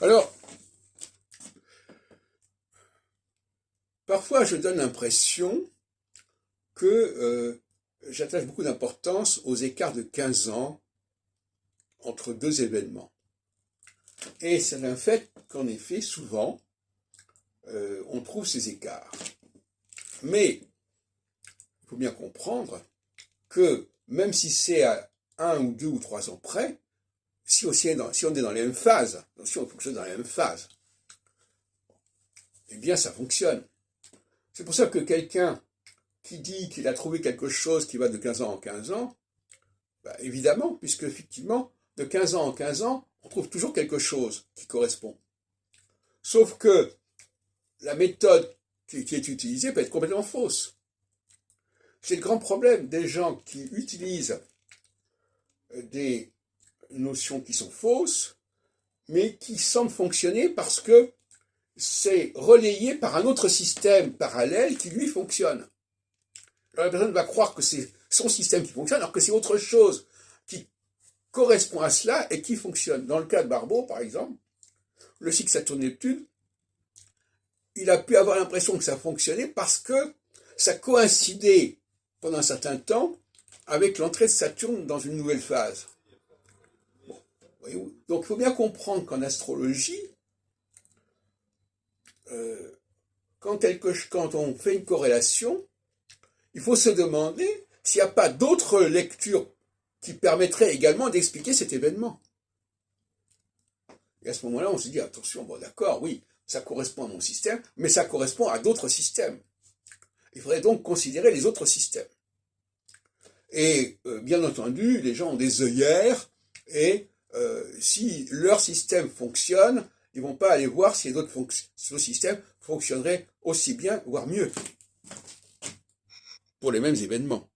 Alors, parfois je donne l'impression que j'attache beaucoup d'importance aux écarts de 15 ans entre deux événements. Et c'est un fait qu'en effet, souvent, on trouve ces écarts. Mais il faut bien comprendre que même si c'est à 1 ou 2 ou 3 ans près, si on est dans les mêmes phases, si on fonctionne dans les mêmes phases, eh bien ça fonctionne. C'est pour ça que quelqu'un qui dit qu'il a trouvé quelque chose qui va de 15 ans en 15 ans, bah évidemment, puisque effectivement, de 15 ans en 15 ans, on trouve toujours quelque chose qui correspond. Sauf que la méthode qui est utilisée peut être complètement fausse. C'est le grand problème des gens qui utilisent des notions qui sont fausses, mais qui semblent fonctionner parce que c'est relayé par un autre système parallèle qui lui fonctionne. Alors la personne va croire que c'est son système qui fonctionne, alors que c'est autre chose qui correspond à cela et qui fonctionne. Dans le cas de Barbault, par exemple, le cycle Saturne-Neptune, il a pu avoir l'impression que ça fonctionnait parce que ça coïncidait pendant un certain temps avec l'entrée de Saturne dans une nouvelle phase. Bon, donc il faut bien comprendre qu'en astrologie, quand on fait une corrélation, il faut se demander s'il n'y a pas d'autres lectures qui permettraient également d'expliquer cet événement. Et à ce moment-là, on se dit, attention, bon d'accord, oui, ça correspond à mon système, mais ça correspond à d'autres systèmes. Il faudrait donc considérer les autres systèmes. Et bien entendu, les gens ont des œillères, et si leur système fonctionne, ils ne vont pas aller voir si d'autres systèmes fonctionneraient aussi bien, voire mieux, pour les mêmes événements.